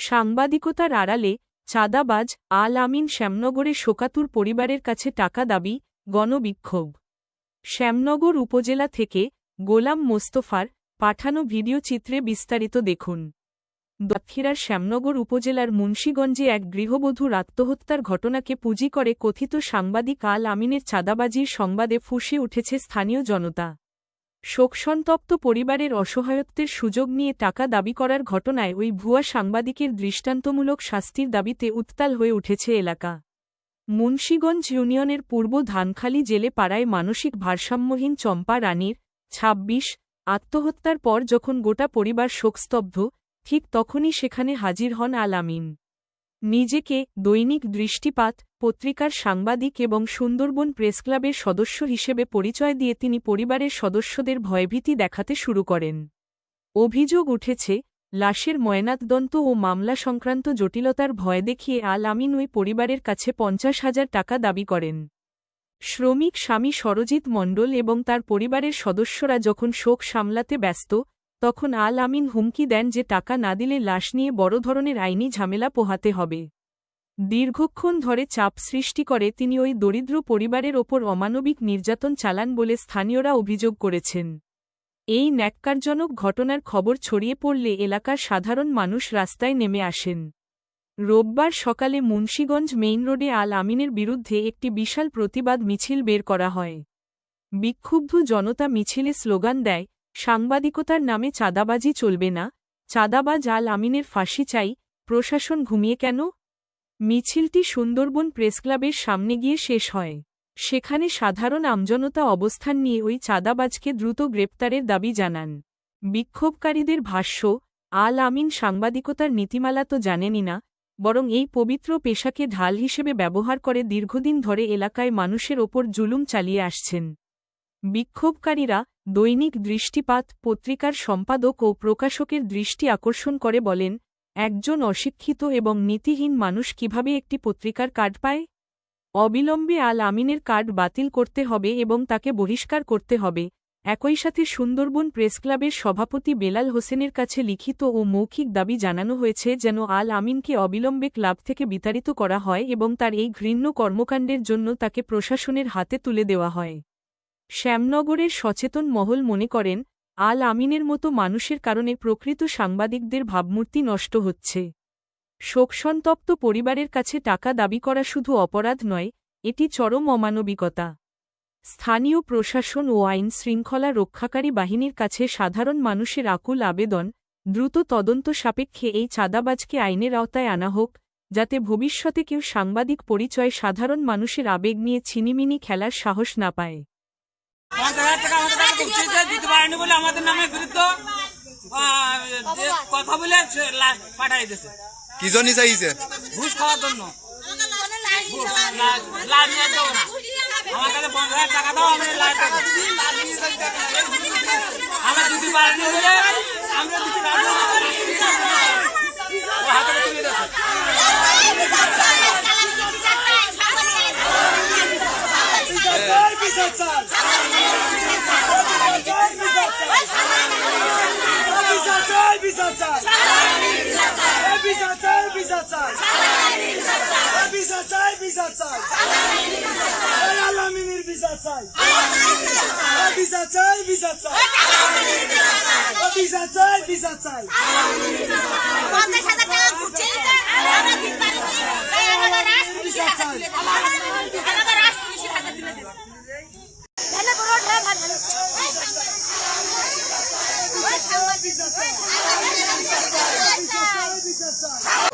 সাংবাদিকতার আড়ালে চাঁদাবাজ আল আমিন শ্যামনগরে শোকাতুর পরিবারের কাছে টাকা দাবি গণবিক্ষোভ। শ্যামনগর উপজেলা থেকে গোলাম মোস্তফার পাঠানো ভিডিও চিত্রে বিস্তারিত দেখুন। দক্ষিণার শ্যামনগর উপজেলার মুন্সীগঞ্জে এক গৃহবধূর আত্মহত্যার ঘটনাকে পুঁজি করে কথিত সাংবাদিক আল আমিনের চাঁদাবাজির সংবাদে ফুঁসে উঠেছে স্থানীয় জনতা। শোকসন্তপ্ত পরিবারের অসহায়ত্বের সুযোগ নিয়ে টাকা দাবি করার ঘটনায় ওই ভুয়া সাংবাদিকের দৃষ্টান্তমূলক শাস্তির দাবিতে উত্তাল হয়ে উঠেছে এলাকা। মুন্সীগঞ্জ ইউনিয়নের পূর্ব ধানখালী জেলে পাড়ায় মানসিক ভারসাম্যহীন চম্পা রানীর ২৬ আত্মহত্যার পর যখন গোটা পরিবার শোকস্তব্ধ, ঠিক তখনই সেখানে হাজির হন আল আমিন। নিজেকে দৈনিক দৃষ্টিপাত পত্রিকার সাংবাদিক এবং সুন্দরবন প্রেসক্লাবের সদস্য হিসেবে পরিচয় দিয়ে তিনি পরিবারের সদস্যদের ভয়ভীতি দেখাতে শুরু করেন। অভিযোগ উঠেছে, লাশের ময়নাতদন্ত ও মামলা সংক্রান্ত জটিলতার ভয় দেখিয়ে আল আমিন ওই পরিবারের কাছে ৫০,০০০ টাকা দাবি করেন। শ্রমিক স্বামী সরজিৎ মণ্ডল এবং তার পরিবারের সদস্যরা যখন শোক সামলাতে ব্যস্ত, তখন আল আমিন হুমকি দেন যে টাকা না দিলে লাশ নিয়ে বড় ধরনের আইনি ঝামেলা পোহাতে হবে। দীর্ঘক্ষণ ধরে চাপ সৃষ্টি করে তিনি ওই দরিদ্র পরিবারের ওপর অমানবিক নির্যাতন চালান বলে স্থানীয়রা অভিযোগ করেছেন। এই ন্যাক্কারজনক ঘটনার খবর ছড়িয়ে পড়লে এলাকার সাধারণ মানুষ রাস্তায় নেমে আসেন। রোববার সকালে মুন্সীগঞ্জ মেইন রোডে আল আমিনের বিরুদ্ধে একটি বিশাল প্রতিবাদ মিছিল বের করা হয়। বিক্ষুব্ধ জনতা মিছিলে স্লোগান দেয়, সাংবাদিকতার নামে চাঁদাবাজি চলবে না, চাঁদাবাজ আল আমিনের ফাঁসি চাই, প্রশাসন ঘুমিয়ে কেন? মিছিলটি সুন্দরবন প্রেসক্লাবের সামনে গিয়ে শেষ হয়। সেখানে সাধারণ আমজনতা অবস্থান নিয়ে ওই চাঁদাবাজকে দ্রুত গ্রেপ্তারের দাবি জানান। বিক্ষোভকারীদের ভাষ্য, আল আমিন সাংবাদিকতার নীতিমালা তো জানেনই না, বরং এই পবিত্র পেশাকে ঢাল হিসেবে ব্যবহার করে দীর্ঘদিন ধরে এলাকায় মানুষের ওপর জুলুম চালিয়ে আসছেন। বিক্ষোভকারীরা দৈনিক দৃষ্টিপাত পত্রিকার সম্পাদক ও প্রকাশকের দৃষ্টি আকর্ষণ করে বলেন, একজন অশিক্ষিত এবং নীতিহীন মানুষ কিভাবে একটি পত্রিকার কার্ড পায়? অবিলম্বে আল আমিনের কার্ড বাতিল করতে হবে এবং তাকে বহিষ্কার করতে হবে। একই সাথে সুন্দরবন প্রেসক্লাবের সভাপতি বেলাল হোসেনের কাছে লিখিত ও মৌখিক দাবি জানানো হয়েছে যেন আল আমিনকে অবিলম্বে ক্লাব থেকে বিতাড়িত করা হয় এবং তার এই ঘৃণ্য কর্মকাণ্ডের জন্য তাকে প্রশাসনের হাতে তুলে দেওয়া হয়। শ্যামনগরের সচেতন মহল মনে করেন, আল আমিনের মতো মানুষের কারণে প্রকৃত সাংবাদিকদের ভাবমূর্তি নষ্ট হচ্ছে। শোকসন্তপ্ত পরিবারের কাছে টাকা দাবি করা শুধু অপরাধ নয়, এটি চরম অমানবিকতা। স্থানীয় প্রশাসন ও আইন শৃঙ্খলা রক্ষাকারী বাহিনীর কাছে সাধারণ মানুষের আকুল আবেদন, দ্রুত তদন্ত সাপেক্ষে এই চাঁদাবাজকে আইনের আওতায় আনা হোক, যাতে ভবিষ্যতে কেউ সাংবাদিক পরিচয় সাধারণ মানুষের আবেগ নিয়ে ছিনিমিনি খেলার সাহস না পায়। ৫০০০ টাকা দিতে পারেনি বলে আমাদের নামে বিরুদ্ধ কথা বলে পাঠাই দিয়েছে। কি জন্য চাইছে? ঘুষ খাওয়ার জন্য। আমার কাছে ৫০০০ টাকা দাও, আমরা দিতে পারিনি বলে আমরা দিতে পারিনি। হাতে তুলে দিয়েছে। Visa